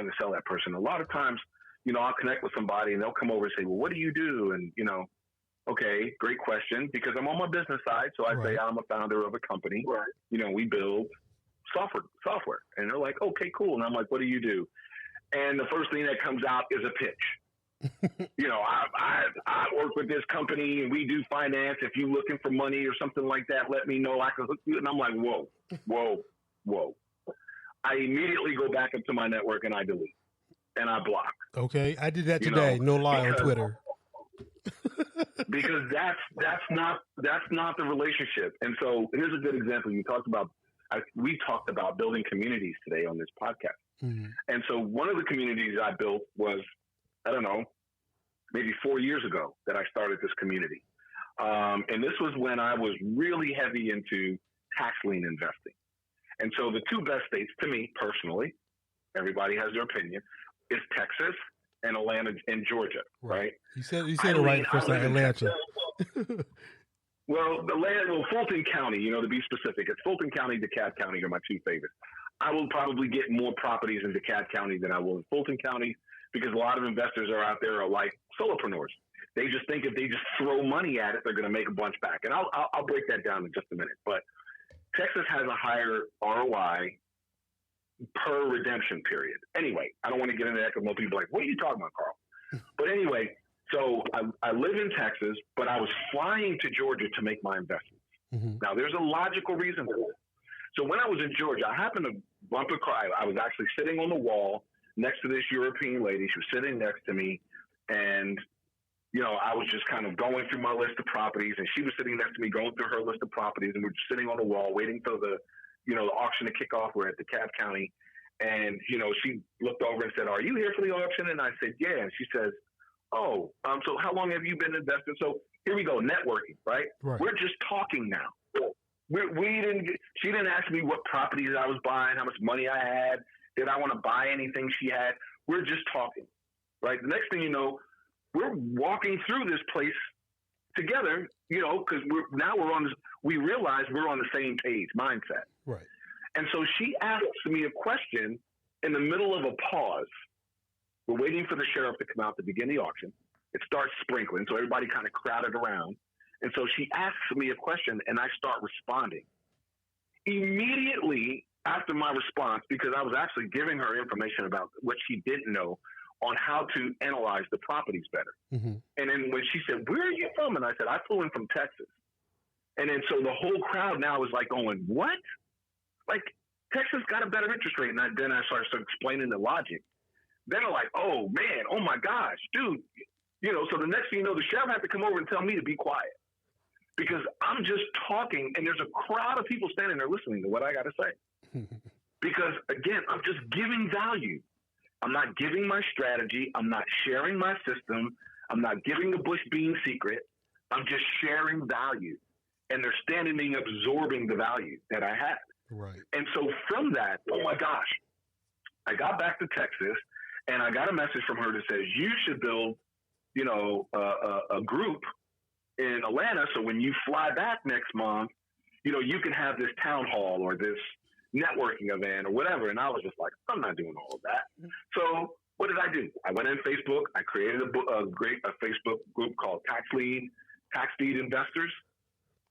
trying to sell that person. A lot of times, I'll connect with somebody and they'll come over and say, well, what do you do? And, okay, great question, because I'm on my business side. So I say I'm a founder of a company. Right. We build software. And they're like, okay, cool. And I'm like, what do you do? And the first thing that comes out is a pitch. I work with this company and we do finance. If you're looking for money or something like that, let me know. I can hook you. And I'm like, whoa. I immediately go back up to my network and I delete and I block. Okay. I did that today. No lie, on Twitter. Because that's not the relationship. And so here's a good example. We talked about building communities today on this podcast. Mm-hmm. And so one of the communities I built was, I don't know, maybe 4 years ago that I started this community. And this was when I was really heavy into tax lien investing. And so the two best states to me personally, everybody has their opinion, is Texas and Atlanta and Georgia, right? You said it right first time, Atlanta. Well, Fulton County, to be specific, it's Fulton County, DeKalb County are my two favorites. I will probably get more properties in DeKalb County than I will in Fulton County because a lot of investors are out there are like solopreneurs. They just think if they just throw money at it, they're going to make a bunch back. And I'll break that down in just a minute. But Texas has a higher ROI per redemption period. Anyway, I don't want to get into that because most people are like, what are you talking about, Carl? But anyway, so I live in Texas, but I was flying to Georgia to make my investments. Mm-hmm. Now, there's a logical reason for this. So when I was in Georgia, I happened to bump a car. I was actually sitting on the wall next to this European lady. She was sitting next to me, and I was just kind of going through my list of properties, and she was sitting next to me going through her list of properties, and we're just sitting on the wall waiting for the auction to kick off. We're at DeKalb County, and, she looked over and said, are you here for the auction? And I said, yeah. And she says, oh, so how long have you been investing? So here we go, networking, right? We're just talking now. She didn't ask me what properties I was buying, how much money I had, did I want to buy anything she had. We're just talking, right? The next thing you know, we're walking through this place together, because we realize we're on the same page mindset. Right. And so she asks me a question in the middle of a pause. We're waiting for the sheriff to come out to begin the auction. It starts sprinkling, so everybody kind of crowded around. And so she asks me a question, and I start responding. Immediately after my response, because I was actually giving her information about what she didn't know on how to analyze the properties better. Mm-hmm. And then when she said, where are you from? And I said, I flew in from Texas. And then so the whole crowd now is like going, what? Like, Texas got a better interest rate. And then I started explaining the logic. Then I'm like, oh, man, oh, my gosh, dude. So the next thing you know, the sheriff had to come over and tell me to be quiet. Because I'm just talking, and there's a crowd of people standing there listening to what I got to say. Because, again, I'm just giving value. I'm not giving my strategy. I'm not sharing my system. I'm not giving the bush bean secret. I'm just sharing value. And they're standing there absorbing the value that I had. Right. And so from that, oh, my gosh, I got back to Texas, and I got a message from her that says, you should build, a group in Atlanta, so when you fly back next month, you can have this town hall or this networking event or whatever. And I was just like, I'm not doing all of that. So what did I do? I went on Facebook. I created a Facebook group called Tax Deed Investors,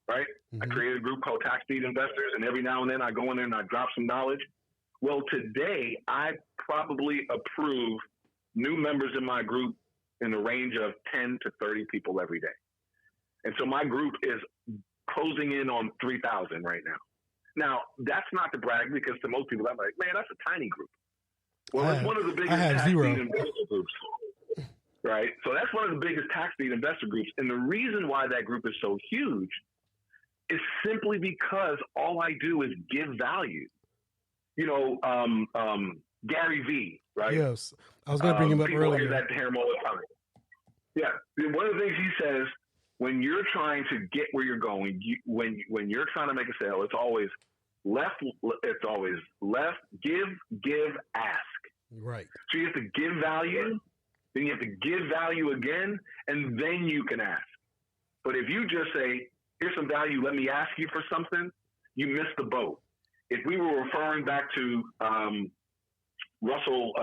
right? Mm-hmm. I created a group called Tax Deed Investors, and every now and then I go in there and I drop some knowledge. Well, today I probably approve new members in my group in the range of 10 to 30 people every day. And so my group is closing in on 3,000 right now. Now, that's not to brag, because to most people, I'm like, man, that's a tiny group. Well, it's one of the biggest tax deed investor groups, right? So that's one of the biggest tax deed investor groups. And the reason why that group is so huge is simply because all I do is give value. Gary V, right? Yes. I was going to bring him up earlier. Hear that term all the time. Yeah. One of the things he says, when you're trying to get where you're going, when you're trying to make a sale, it's always left, give, ask. Right. So you have to give value, then you have to give value again, and then you can ask. But if you just say, here's some value, let me ask you for something, you miss the boat. If we were referring back to Russell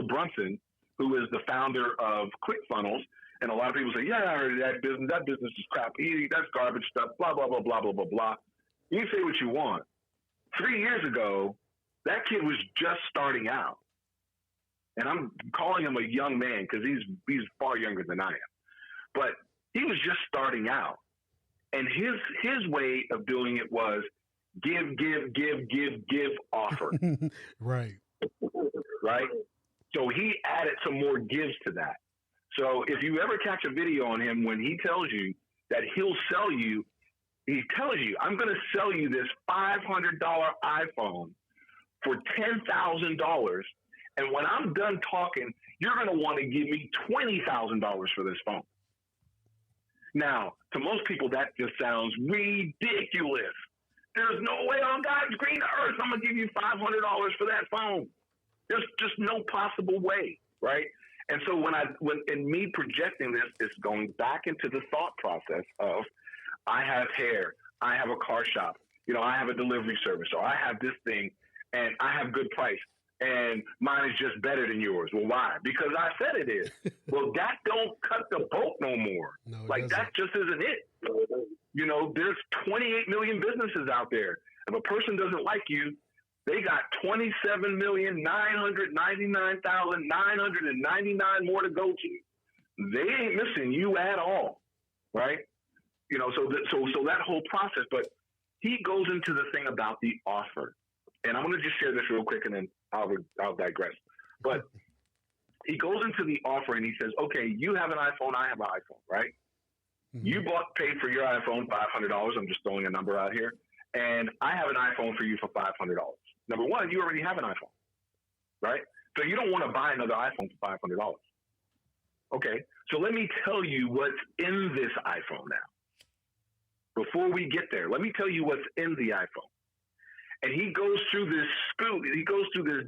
Brunson, who is the founder of ClickFunnels. And a lot of people say, yeah, I heard that business. That business is crap. That's garbage stuff, blah, blah, blah, blah, blah, blah, blah. You can say what you want. 3 years ago, that kid was just starting out. And I'm calling him a young man because he's far younger than I am. But he was just starting out. And his way of doing it was give, offer. Right. Right? So he added some more gives to that. So if you ever catch a video on him when he tells you that he'll sell you, he tells you, I'm going to sell you this $500 iPhone for $10,000. And when I'm done talking, you're going to want to give me $20,000 for this phone. Now, to most people, that just sounds ridiculous. There's no way on God's green earth I'm going to give you $500 for that phone. There's just no possible way, right? And so when in me projecting this, it's going back into the thought process of I have hair, I have a car shop, I have a delivery service, or I have this thing, and I have good price, and mine is just better than yours. Well, why? Because I said it is. Well, that don't cut the boat no more. No, that just isn't it. There's 28 million businesses out there. If a person doesn't like you, they got 27,999,999 more to go to. They ain't missing you at all, right? So that whole process. But he goes into the thing about the offer, and I'm going to just share this real quick, and then I'll digress. But he goes into the offer, and he says, "Okay, you have an iPhone, I have an iPhone, right? Mm-hmm. You paid for your iPhone $500. I'm just throwing a number out here, and I have an iPhone for you for $500. Number one, you already have an iPhone, right? So you don't want to buy another iPhone for $500. Okay, so let me tell you what's in this iPhone now. Before we get there, let me tell you what's in the iPhone." And he goes through this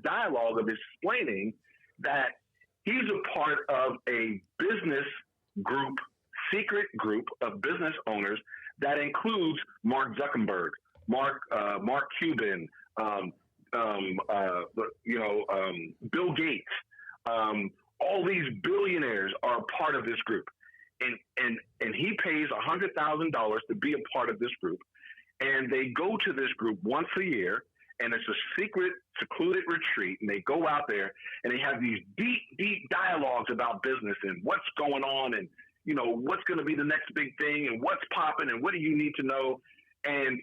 dialogue of explaining that he's a part of a business group, secret group of business owners that includes Mark Zuckerberg, Mark Cuban, Bill Gates. All these billionaires are part of this group. And he pays $100,000 to be a part of this group. And they go to this group once a year, and it's a secret, secluded retreat. And they go out there, and they have these deep, deep dialogues about business and what's going on, and what's going to be the next big thing, and what's popping, and what do you need to know. And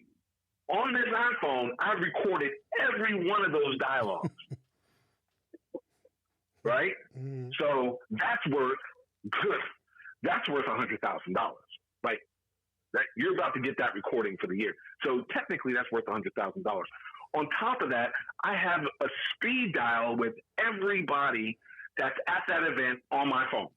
on this iPhone, I recorded every one of those dialogues. Right? Mm. So that's worth $100,000. Like, that you're about to get that recording for the year. So technically that's worth $100,000. On top of that, I have a speed dial with everybody that's at that event on my phone.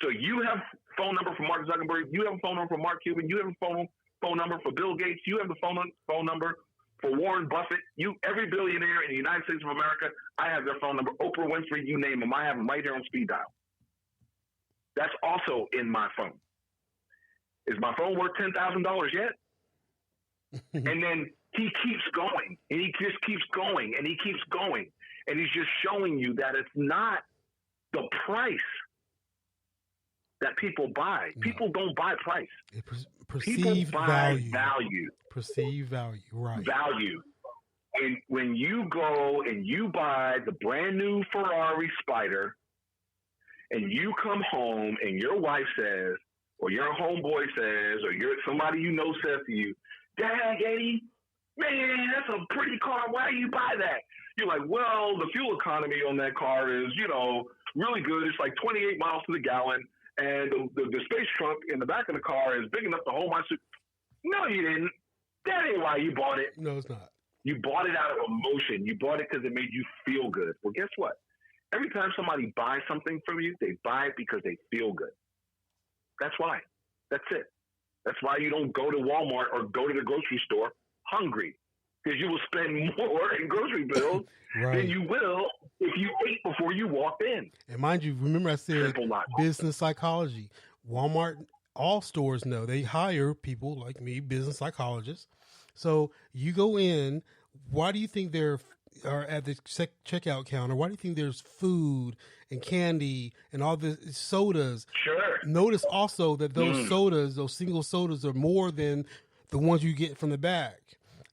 So you have phone number for Mark Zuckerberg, you have a phone number for Mark Cuban, you have a phone number for Bill Gates, you have the phone number for Warren Buffett, every billionaire in the United States of America, I have their phone number. Oprah Winfrey, you name them, I have them right here on speed dial. That's also in my phone. Is my phone worth $10,000 yet? And then he keeps going, and he just keeps going, and he keeps going. And he's just showing you that it's not the price that people buy. No. People don't buy price. Perceive value. Perceive value, right. Value. And when you go and you buy the brand new Ferrari Spider, and you come home and your wife says, or your homeboy says, or somebody says to you, "Dad, Eddie, man, that's a pretty car. Why do you buy that?" You're like, "Well, the fuel economy on that car is, really good. It's like 28 miles to the gallon, and the space trunk in the back of the car is big enough to hold my suit." No, you didn't. That ain't why you bought it. No, it's not. You bought it out of emotion. You bought it because it made you feel good. Well, guess what? Every time somebody buys something from you, they buy it because they feel good. That's why. That's it. That's why you don't go to Walmart or go to the grocery store hungry, because you will spend more in grocery bills right. than you will if you ate before you walked in. And mind you, remember I said business psychology. Walmart, all stores know. They hire people like me, business psychologists. So you go in, why do you think they're are at the checkout counter, why do you think there's food and candy and all the sodas? Sure. Notice also that those sodas, those single sodas, are more than the ones you get from the bag.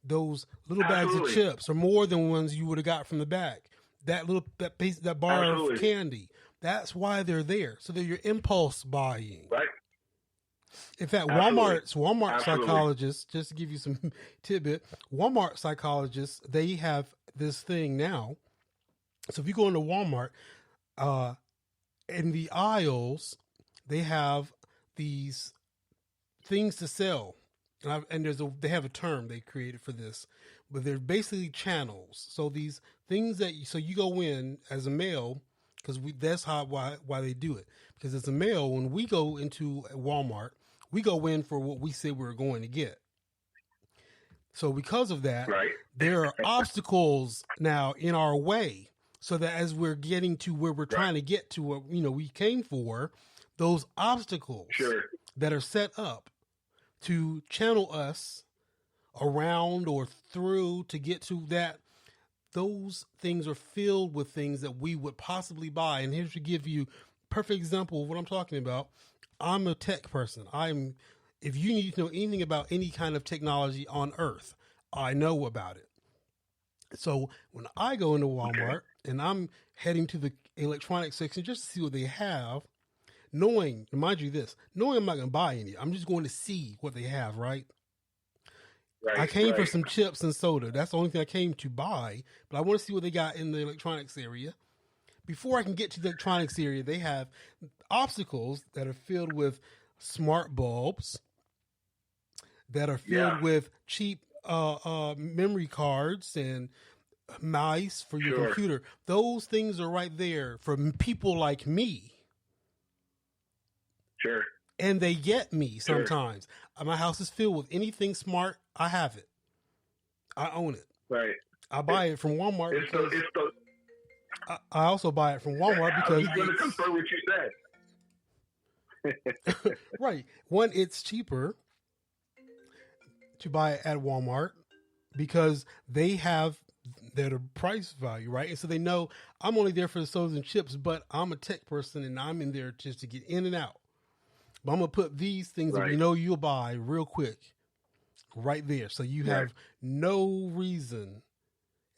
Those little bags of chips are more than ones you would have got from the bag. That bar of candy. That's why they're there. So they're your impulse buying. Right. In fact, Walmart psychologists, just to give you some tidbit, Walmart psychologists, they have this thing now. So if you go into Walmart, in the aisles, they have these things to sell. And they have a term they created for this, but they're basically channels. So these things so you go in as a male, because that's why they do it. Because as a male, when we go into Walmart, we go in for what we said we were going to get. So because of that, there are obstacles now in our way, so that as we're getting to where we're trying to get to what we came for, those obstacles that are set up to channel us around or through to get to that, those things are filled with things that we would possibly buy. And here's to give you a perfect example of what I'm talking about. I'm a tech person. If you need to know anything about any kind of technology on earth, I know about it. So when I go into Walmart and I'm heading to the electronics section just to see what they have, knowing I'm not going to buy any, I'm just going to see what they have, right? I came for some chips and soda. That's the only thing I came to buy, but I want to see what they got in the electronics area. Before I can get to the electronics area, they have obstacles that are filled with smart bulbs, that are filled with cheap memory cards and mice for your computer. Those things are right there for people like me. Sure. And they get me sometimes. My house is filled with anything smart. I have it. I own it. Right. I buy it from Walmart because I also buy it from Walmart because I was going to confirm what you said. Right. One, it's cheaper to buy it at Walmart because they have their price value, right? And so they know I'm only there for the sodas and chips, but I'm a tech person and I'm in there just to get in and out. But I'm going to put these things that we know you'll buy real quick right there. So you have no reason,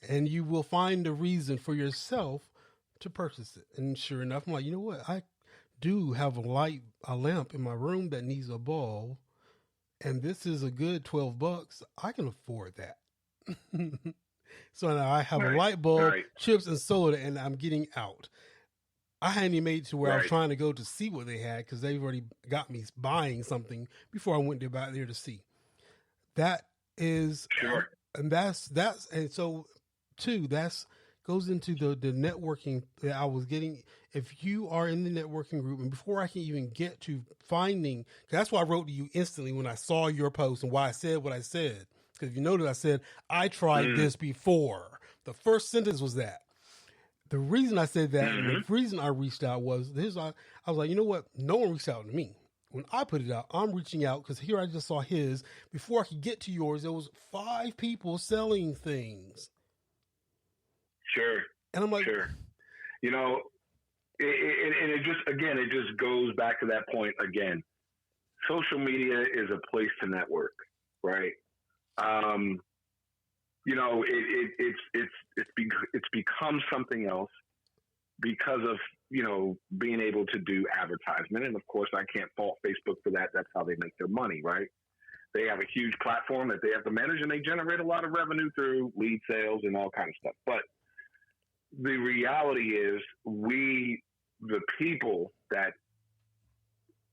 and you will find a reason for yourself to purchase it. And sure enough, I'm like, you know what? I do have a lamp in my room that needs a bulb, and this is a good $12. I can afford that. So now I have a light bulb, chips and soda, and I'm getting out. I hadn't even made it to where I was trying to go to see what they had because they've already got me buying something before I went about there to see. That is, and and so too, goes into the networking that I was getting. If you are in the networking group, and before I can even get to finding, that's why I wrote to you instantly when I saw your post and why I said what I said. Because if you notice, I said, I tried this before. The first sentence was that. The reason I said that, and the reason I reached out was I was like, you know what? No one reached out to me. When I put it out, I'm reaching out because here I just saw his. Before I could get to yours, there was 5 people selling things. Sure. And I'm like, you know, it just goes back to that point again. Social media is a place to network, right? You know, it's become something else because of, you know, being able to do advertisement. And of course, I can't fault Facebook for that. That's how they make their money, right? They have a huge platform that they have to manage, and they generate a lot of revenue through lead sales and all kinds of stuff. But the reality is the people that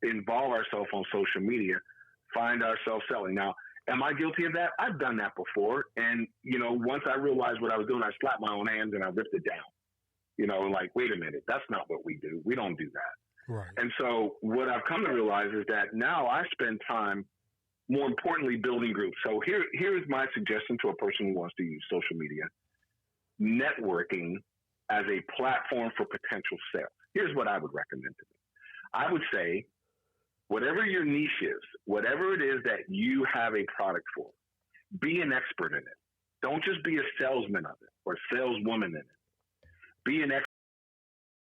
involve ourselves on social media, find ourselves selling. Now, am I guilty of that? I've done that before. And, you know, once I realized what I was doing, I slapped my own hands and I ripped it down. You know, like, wait a minute, that's not what we do. We don't do that. Right. And so what I've come to realize is that now I spend time, more importantly, building groups. So here's my suggestion to a person who wants to use social media. Networking as a platform for potential sales. Here's what I would recommend to them. I would say, whatever your niche is, whatever it is that you have a product for, be an expert in it. Don't just be a salesman of it or saleswoman in it. Be an